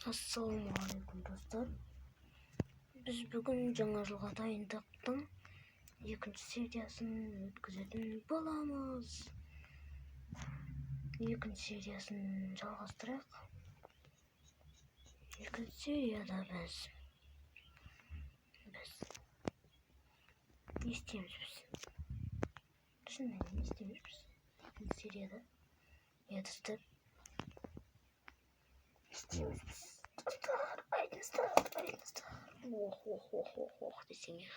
Assalamualaikum dostlar. Biz bugün Жаңа жылға дайындықтың екінші сериясын өткізетін боламыз. Екінші сериясын жалғастырайық. Екінші серияда біз не істейміз біз? Шынымен не істейміз біз? Екінші серияда достар істейміз біз. Айтыңыздар. Ох десеңер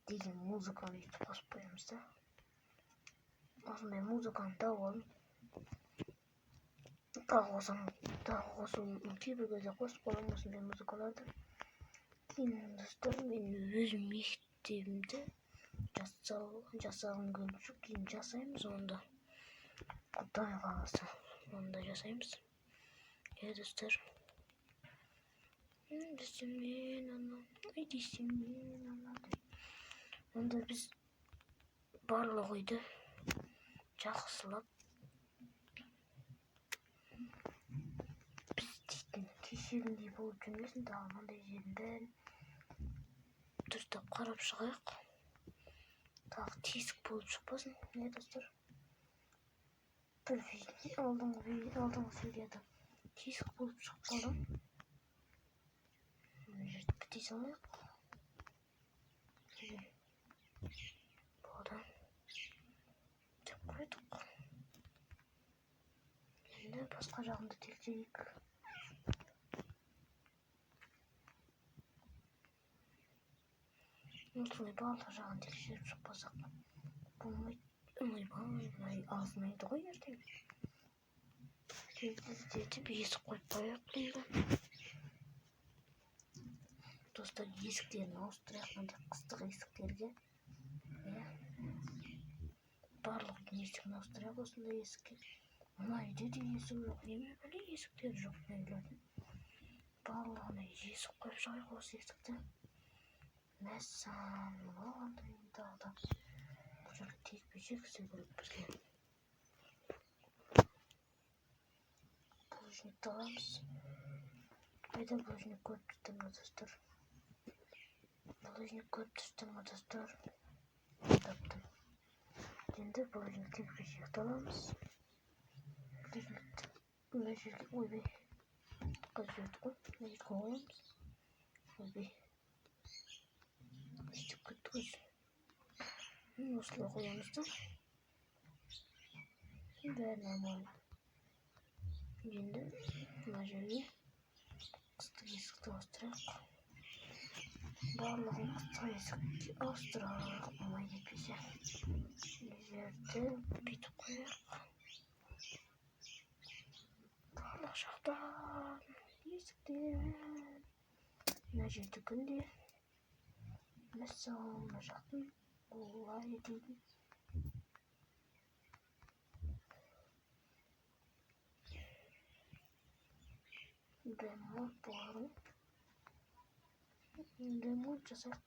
деген музыканы өйтіп қосып қоямыз да. Осындай музыканы тауып алып тағы қосу кейбір кезде қосып қоямын осындай музыкаларды. Кейін достар мен өз мектебімді жасағым келіп жүр. Кейін жасаймыз онда. Құдай қаласа онда жасаймыз. Достар. Онда біз барлық үйді жақсылап біз дейтін кешегіндей болып жүрмесін, тағы мындай жердің бәрін дұрыстап қарап шығайық. Тағы тесік болып шықпасын, достар. Бір алдыңғы серияда тесік болып шығып қалдым. Жерді біте салайық. Бұдан деп қойдық. Енді басқа жағында тексерейік. Осылай барлық жағын тексеріп шықпасақ болмайды. Азынайды ғой ертең. Тездетіп есік қойып қояйық енді. Достар, есіктерін ауыстырайық, мындай қыстық есіктерге. Барлық есігін ауыстырайық осындай есікке. Мына үйде де есік жоқ, неме біле есіктер жоқ үйлердің. Барлығына есік қойып шығайық осы есікті. Мәссаған, болғандай тағы да бұл жерге текпе-тек секіріп бізге. Булыжникті аламыз. Қайда булыжник көріп тұрсың ба достар? Булыжник көріп тұрсың ба достар? Таптым. Енді булыжник текпе-текті аламыз. Булыжникті мына жерге ойбай. Қазір өтіп қой. Мына жерге қоямыз. Ойбай. Өйтіп кетті көз. Осылай қоямыз да. Бәрі нормально. Енді мына жерге қыстық есікті ауыстырайық. Барлығын қыстық есікке ауыстырайық. Болмай кетпесе. Жерді бүйтіп қояйық. Барлық жақтан есіктен. Мына жердікін де. Мәссаған, мына жақтың олай дейтін. Ремонт боларын. Ремонт жасайық.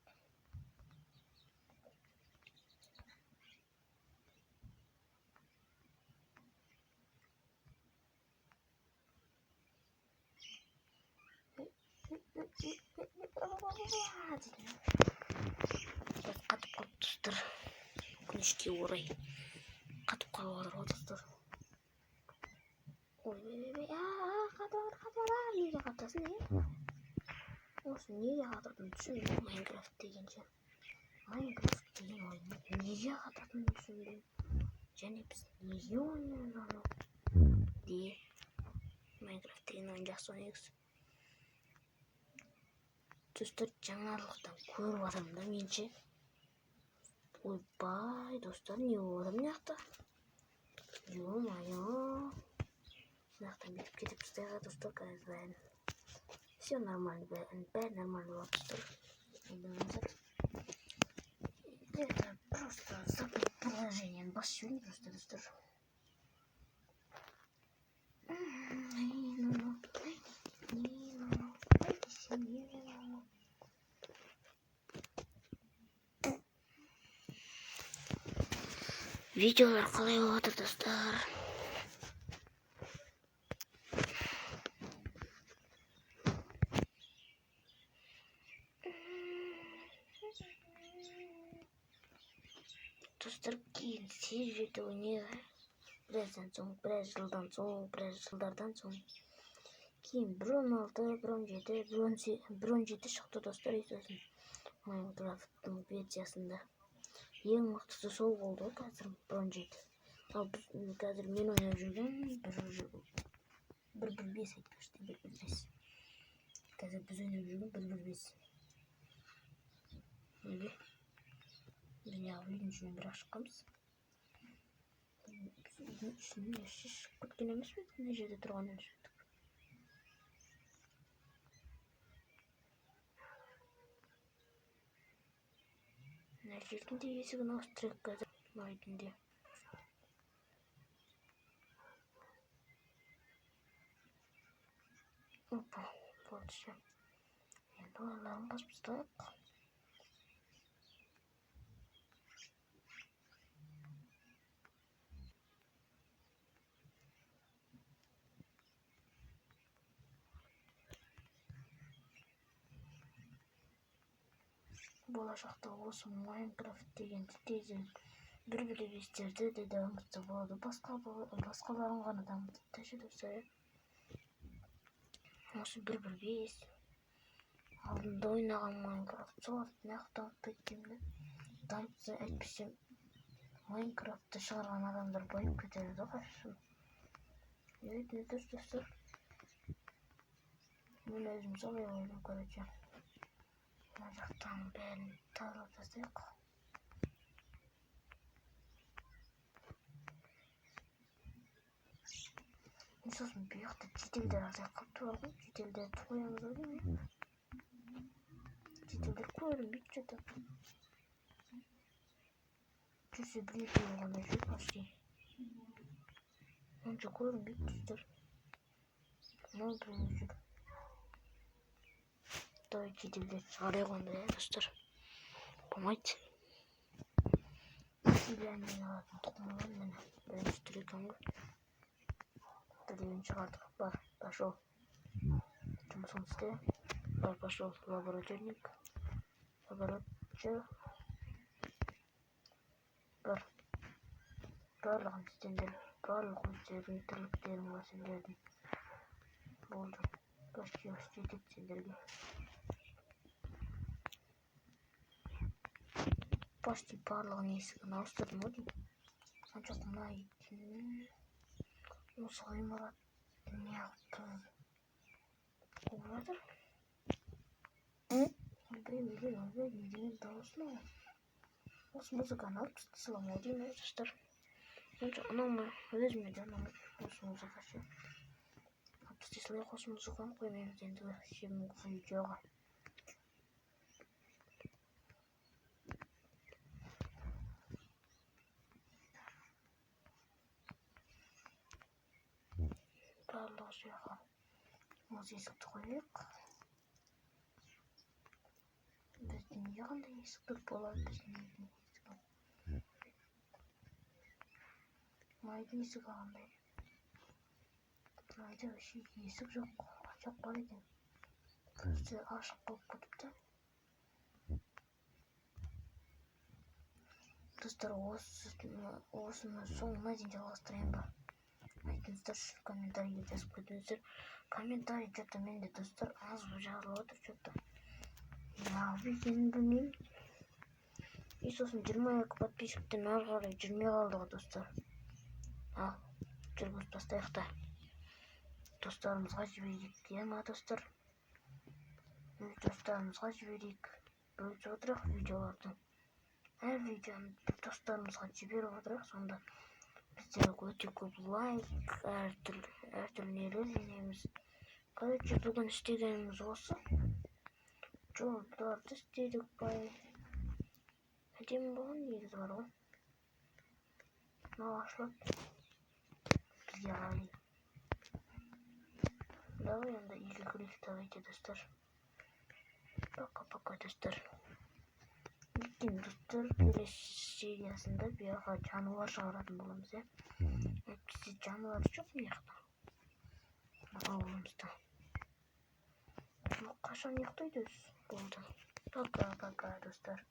Қатып қалып достар. Өкінішке орай қатып қалып отыр ғой достар. Ойбай, қатып. Неге қатасың, Осы неге қататынын түсінбеймін. Майнкрафт дегенше. Майнкрафт деген ойын неге қататынын түсінбеймін. Және біз неге ойнаймыз оны де. Майнкрафт деген ойын жақсы ойнайық. Достар, жаңалықтан көріп атырмын да менше. Ойбай, достар, не болып мына жақта? Ё-моё. Мына жақтан бүйтіп кетіп тастайық, достар, қазір. Все нормально, бәрі нормально болады, достар. Это просто забыл приложение. Бас сегодня просто, достар. Видеолар қалай болып жатыр, достар? keyin serverda o'ynaydi. Birаз yillardan so'ng keyin 1.16, 1.17, 1.17 chiqdi do'stlar, eslasin. Minecraft'ning versiyasida. Eng maqtisi sol bo'ldi hozir 1.17. Hozir men o'ynab yurgan 1.15 aytmoqchi, 1.15. Hozir biz o'ynab yurgan 1.15. Nega? Dünya oyuncuyu biraz çıkmış. Şunu yaşış kutlamış mı? Necede durağını yaşadık. Necedin de yesi gün ostrek kadar maydın diye. Hoppa, bolacağım. Yani Allah'ın basmışta yok. Болашақта осы Minecraft деген тезі бір-бірі бестерді де дамытса болады. Басқаларын ғана дамытып тәшедірсе. Осы 1.15 алдында ойнаған Minecraft соларды неғып дамытпайды деймін. Дамытса әйтпесе Minecraft'ты шығарған адамдар байып кетеді қашсын. Не достар? Мен өзім солай ойлап көрeceğim. Жақтан бәрін тазалап тастайық. Сосын бұяқта жетелдер азай қылып бар ғой. Жетелдерді қоямыз ғой деймін. Жетелдер қойырым бүйтіп жатыр. Жүрсе бір-екі болғанда жүр почти. Онша қойырым бүйтіп жүр. Мынау біреу жүр. Давай жетелдер шығарайық онда, достар. Болмайды. Силянмен алатын тұқымы бар мені. Бірінші түр екен ғой. Дәлеуін шығардық. Бар, пошел. Жұмысын істе. Бар, пошел. Лабораторник. Лаборатор. Бар. Барлығын істендер. Барлық өздердің тірліктерін бар сендердің. Болды. Почти істедік сендерге. Почти барлығын есігін ауыстырдым ғой деймін. Санчақ мына етін осы ғимарат неғып қуып жатыр. Өлбей недеген дауысын ау. Осы музыканы алып тастасам ау деймін, достар. Санчақ ұнамай, өзіме де ұнамай осы музыка ше. Алып тастасалайық осы музыканы қоймаймыз ендігі шебімгі видеоға. Барлығы жаққа осы есікті қойып. Біздің неге қандай есіктер болады біздің есігі? Майдың есігі қандай? Майда вообще есік жоқ. Жоқ бар екен. Көзді ашық қылып кетіпті. Достар, осыны соңына дейін жалғастырайын ба? Айтыңыздар, комментарийге жазып кетіңіздер. Комментарий что-то менде достар аз жазылып отыр что-то. Неғып екенін білмеймін. И сосын 22 подписчиктен ары қарай жүрмей қалды ғой достар. Ал, жүргізіп тастайық та. Достарымызға жіберейік, иә ма достар? Өз достарымызға жіберейік. Бөлісіп отырайық видеоларды. Әр видеоны достарымызға жіберіп отырайық, сонда біздерге өте көп лайк, әртүрлі нелер жинаймыз. Короче, бүгін істегеніміз осы. Жолдарды істедік бай. Әдемі болған негізі бар ғой. Мынау ашылады. Бізге қарай. Давай енді үйге кірейік, давайте достар. Пока-пока достар. Ертең достар, келесі сериясында бұяқа жануар шығаратын боламыз, иә. Әйтпесе жануар жоқ мияқта. Ауылымызда. Қашан ұйықтайды өзі болды. Пока-пока достар.